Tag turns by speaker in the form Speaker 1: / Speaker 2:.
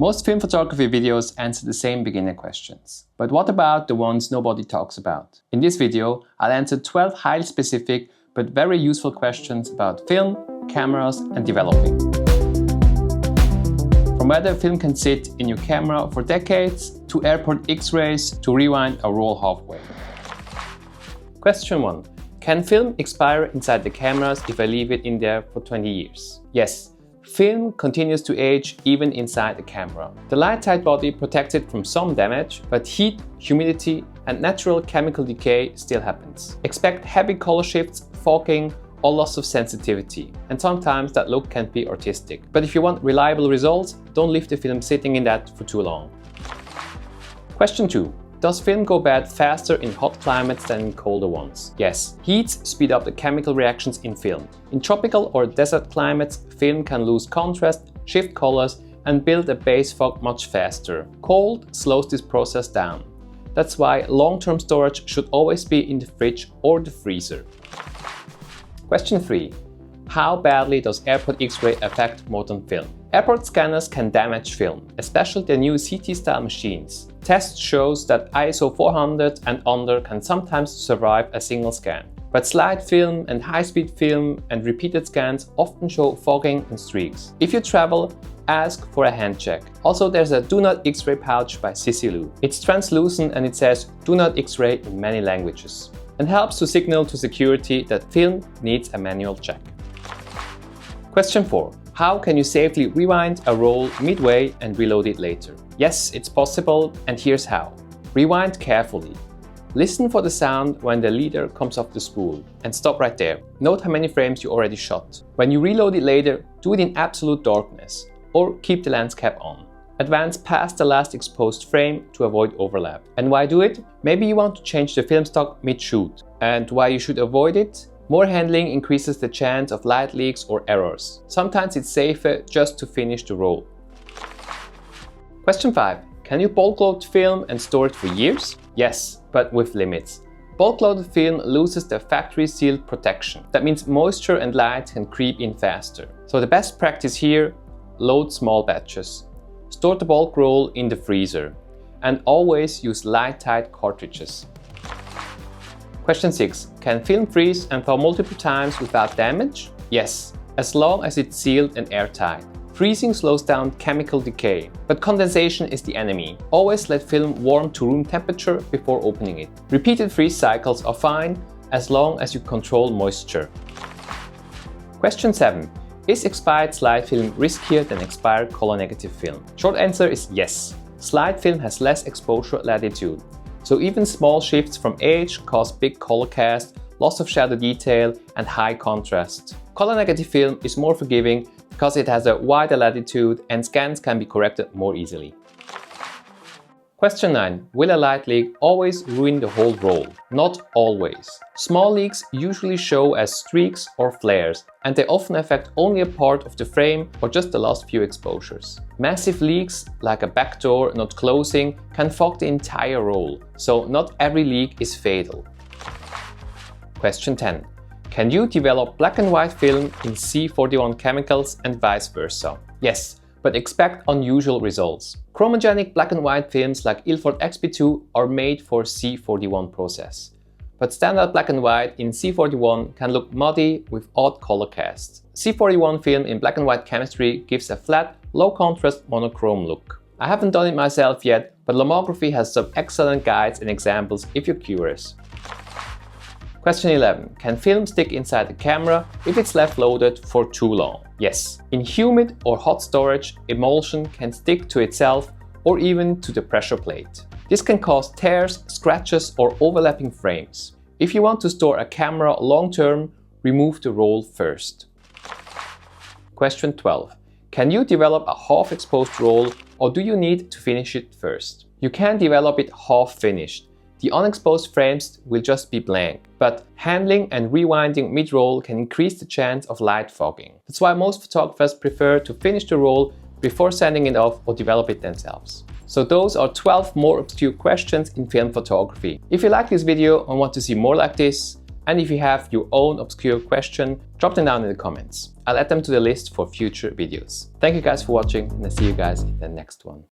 Speaker 1: Most film photography videos answer the same beginner questions. But what about the ones nobody talks about? In this video, I'll answer 12 highly specific but very useful questions about film, cameras and developing. From whether film can sit in your camera for decades, to airport X-rays, to rewind or roll halfway. Question 1. Can film expire inside the cameras if I leave it in there for 20 years? Yes. Film continues to age even inside the camera. The light-tight body protects it from some damage, but heat, humidity and natural chemical decay still happens. Expect heavy color shifts, fogging or loss of sensitivity, and sometimes that look can be artistic. But if you want reliable results, don't leave the film sitting in that for too long. Question 2. Does film go bad faster in hot climates than in colder ones? Yes, heats speed up the chemical reactions in film. In tropical or desert climates, film can lose contrast, shift colors and build a base fog much faster. Cold slows this process down. That's why long-term storage should always be in the fridge or the freezer. Question 3. How badly does airport X-ray affect modern film? Airport scanners can damage film, especially the new CT-style machines. Tests shows that ISO 400 and under can sometimes survive a single scan. But slide film and high-speed film and repeated scans often show fogging and streaks. If you travel, ask for a hand check. Also, there's a Do Not X-ray pouch by Cicilou. It's translucent and it says Do Not X-ray in many languages and helps to signal to security that film needs a manual check. Question 4. How can you safely rewind a roll midway and reload it later? Yes, it's possible, and here's how. Rewind carefully. Listen for the sound when the leader comes off the spool and stop right there. Note how many frames you already shot. When you reload it later, do it in absolute darkness or keep the lens cap on. Advance past the last exposed frame to avoid overlap. And why do it? Maybe you want to change the film stock mid-shoot. And why you should avoid it? More handling increases the chance of light leaks or errors. Sometimes it's safer just to finish the roll. Question 5. Can you bulk load film and store it for years? Yes, but with limits. Bulk loaded film loses the factory sealed protection. That means moisture and light can creep in faster. So the best practice here, load small batches. Store the bulk roll in the freezer. And always use light-tight cartridges. Question 6. Can film freeze and thaw multiple times without damage? Yes, as long as it's sealed and airtight. Freezing slows down chemical decay, but condensation is the enemy. Always let film warm to room temperature before opening it. Repeated freeze cycles are fine as long as you control moisture. Question 7. Is expired slide film riskier than expired color negative film? Short answer is yes. Slide film has less exposure latitude. So even small shifts from age cause big color cast, loss of shadow detail and high contrast. Color negative film is more forgiving because it has a wider latitude and scans can be corrected more easily. Question 9. Will a light leak always ruin the whole roll? Not always. Small leaks usually show as streaks or flares, and they often affect only a part of the frame or just the last few exposures. Massive leaks, like a back door not closing, can fog the entire roll, so not every leak is fatal. Question 10. Can you develop black and white film in C41 chemicals and vice versa? Yes, but expect unusual results. Chromogenic black and white films like Ilford XP2 are made for C41 process. But standard black and white in C41 can look muddy with odd color casts. C41 film in black and white chemistry gives a flat, low contrast monochrome look. I haven't done it myself yet, but Lomography has some excellent guides and examples if you're curious. Question 11. Can film stick inside the camera if it's left loaded for too long? Yes. In humid or hot storage, emulsion can stick to itself or even to the pressure plate. This can cause tears, scratches or overlapping frames. If you want to store a camera long term, remove the roll first. Question 12. Can you develop a half-exposed roll or do you need to finish it first? You can develop it half-finished. The unexposed frames will just be blank, but handling and rewinding mid-roll can increase the chance of light fogging. That's why most photographers prefer to finish the roll before sending it off or develop it themselves. So those are 12 more obscure questions in film photography. If you like this video and want to see more like this, And if you have your own obscure question, drop them down in the comments. I'll add them to the list for future videos. Thank you guys for watching, and I'll see you guys in the next one.